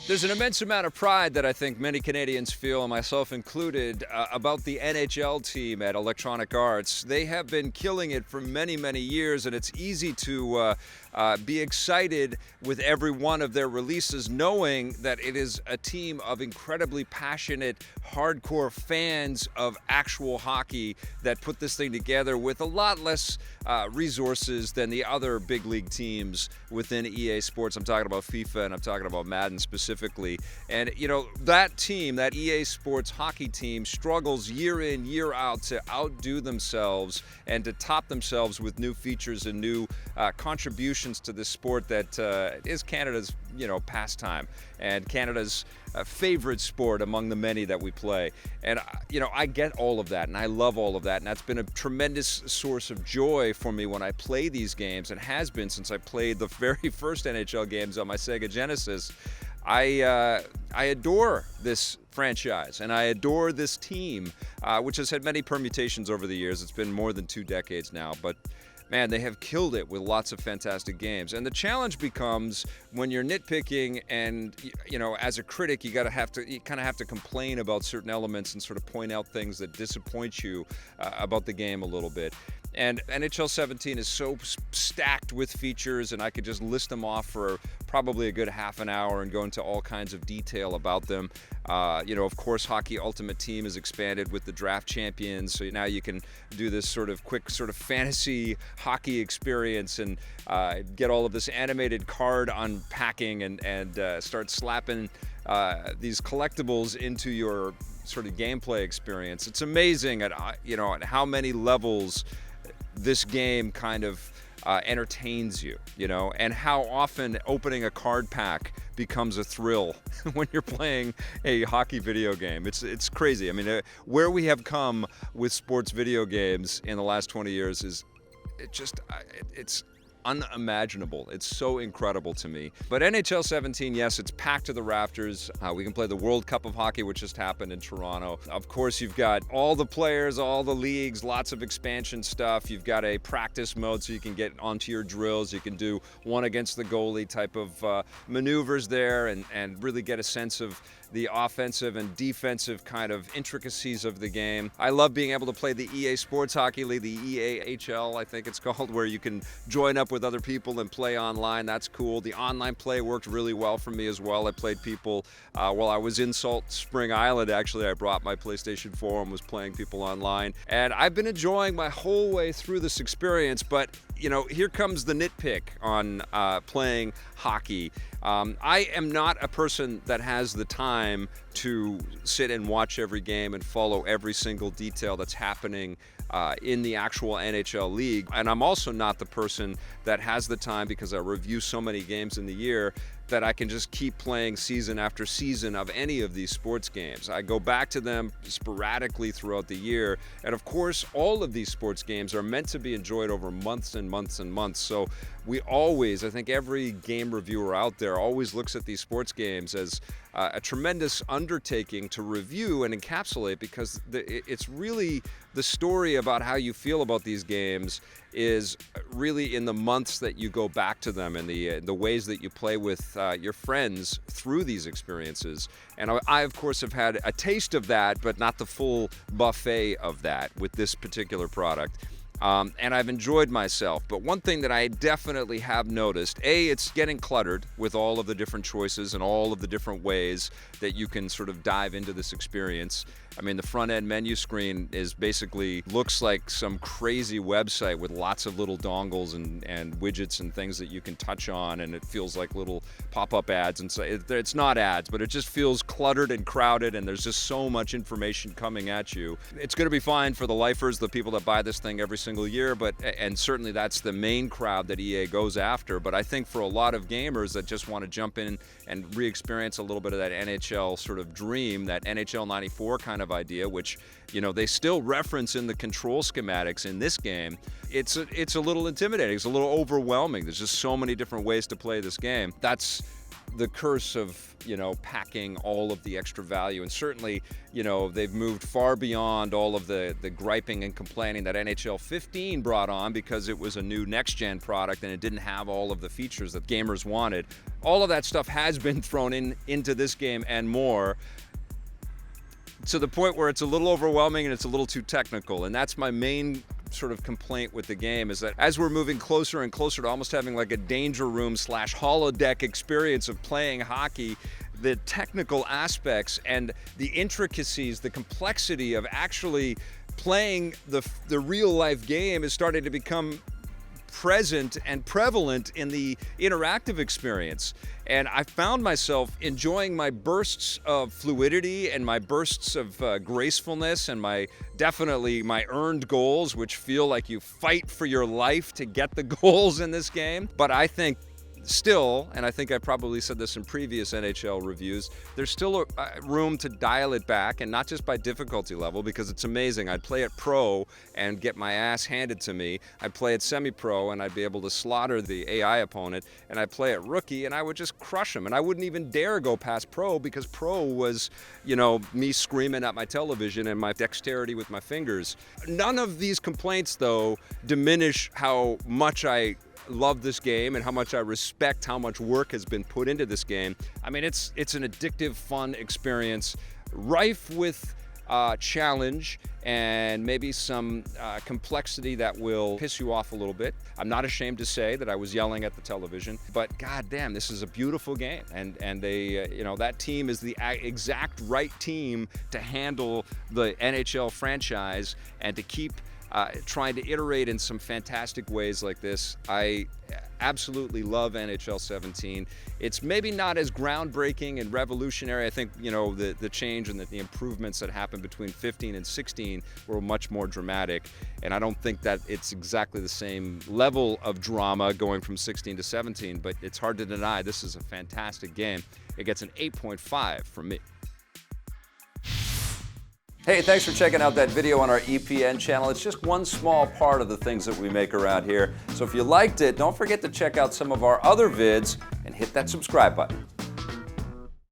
There's an immense amount of pride that I think many Canadians feel, and myself included, about the NHL team at Electronic Arts. They have been killing it for many, many years, and it's easy to be excited with every one of their releases, knowing that it is a team of incredibly passionate, hardcore fans of actual hockey that put this thing together with a lot less resources than the other big league teams within EA Sports. I'm talking about FIFA and I'm talking about Madden specifically. And, you know, that team, that EA Sports hockey team, struggles year in, year out to outdo themselves and to top themselves with new features and new contributions to this sport that is Canada's, pastime and Canada's favorite sport among the many that we play. And, I get all of that and I love all of that. And that's been a tremendous source of joy for me when I play these games, and has been since I played the very first NHL games on my Sega Genesis. I adore this franchise and I adore this team, which has had many permutations over the years. It's been more than 2 decades now, but man, they have killed it with lots of fantastic games. And the challenge becomes when you're nitpicking and, as a critic, you kind of have to complain about certain elements and sort of point out things that disappoint you about the game a little bit. And NHL 17 is so stacked with features, and I could just list them off for probably a good half an hour and go into all kinds of detail about them. Of course, Hockey Ultimate Team is expanded with the draft champions, so now you can do this sort of quick sort of fantasy hockey experience and get all of this animated card unpacking and start slapping these collectibles into your sort of gameplay experience. It's amazing at how many levels this game kind of entertains you, and how often opening a card pack becomes a thrill when you're playing a hockey video game. It's crazy. I mean, where we have come with sports video games in the last 20 years is it's unimaginable. It's so incredible to me. But NHL 17, yes, it's packed to the rafters. We can play the World Cup of Hockey, which just happened in Toronto. Of course, you've got all the players, all the leagues, lots of expansion stuff. You've got a practice mode so you can get onto your drills. You can do one against the goalie type of maneuvers there and really get a sense of the offensive and defensive kind of intricacies of the game. I love being able to play the EA Sports Hockey League, the EAHL, I think it's called, where you can join up with other people and play online. That's cool. The online play worked really well for me as well. I played people while I was in Salt Spring Island. Actually, I brought my PlayStation 4 and was playing people online. And I've been enjoying my whole way through this experience, but here comes the nitpick on playing hockey. I am not a person that has the time to sit and watch every game and follow every single detail that's happening in the actual NHL league. And I'm also not the person that has the time, because I review so many games in the year, that I can just keep playing season after season of any of these sports games. I go back to them sporadically throughout the year. And of course, all of these sports games are meant to be enjoyed over months and months and months. So we always, I think every game reviewer out there always looks at these sports games as a tremendous undertaking to review and encapsulate, because it's really the story about how you feel about these games is really in the months that you go back to them and the ways that you play with your friends through these experiences. And I, of course, have had a taste of that, but not the full buffet of that with this particular product. And I've enjoyed myself. But one thing that I definitely have noticed, it's getting cluttered with all of the different choices and all of the different ways that you can sort of dive into this experience. I mean, the front end menu screen looks like some crazy website with lots of little dongles and widgets and things that you can touch on, and it feels like little pop-up ads. And so it's not ads, but it just feels cluttered and crowded, and there's just so much information coming at you. It's going to be fine for the lifers, the people that buy this thing every single year, and certainly that's the main crowd that EA goes after. But I think for a lot of gamers that just want to jump in and re-experience a little bit of that NHL sort of dream, that NHL 94 kind of idea, which they still reference in the control schematics in this game, it's a little intimidating. It's a little overwhelming. There's just so many different ways to play this game. That's the curse of, packing all of the extra value. And certainly, they've moved far beyond all of the griping and complaining that NHL 15 brought on because it was a new next-gen product and it didn't have all of the features that gamers wanted. All of that stuff has been thrown into this game and more, to the point where it's a little overwhelming and it's a little too technical. And that's my main sort of complaint with the game, is that as we're moving closer and closer to almost having like a danger room / holodeck experience of playing hockey, the technical aspects and the intricacies, the complexity of actually playing the real life game is starting to become present and prevalent in the interactive experience. And I found myself enjoying my bursts of fluidity and my bursts of gracefulness and definitely my earned goals, which feel like you fight for your life to get the goals in this game. But I think still, and I think I probably said this in previous NHL reviews, there's still room to dial it back, and not just by difficulty level, because it's amazing. I'd play at pro and get my ass handed to me. I'd play at semi-pro and I'd be able to slaughter the AI opponent, and I'd play at rookie and I would just crush him, and I wouldn't even dare go past pro because pro was, me screaming at my television and my dexterity with my fingers. None of these complaints, though, diminish how much I love this game and how much I respect how much work has been put into this game. I mean, it's an addictive, fun experience, rife with challenge and maybe some complexity that will piss you off a little bit. I'm not ashamed to say that I was yelling at the television, but goddamn, this is a beautiful game, and they, that team is the exact right team to handle the NHL franchise and to keep trying to iterate in some fantastic ways like this. I absolutely love NHL 17. It's maybe not as groundbreaking and revolutionary. I think, the change and the improvements that happened between 15 and 16 were much more dramatic. And I don't think that it's exactly the same level of drama going from 16 to 17, but it's hard to deny this is a fantastic game. It gets an 8.5 from me. Hey, thanks for checking out that video on our EPN channel. It's just one small part of the things that we make around here. So if you liked it, don't forget to check out some of our other vids and hit that subscribe button.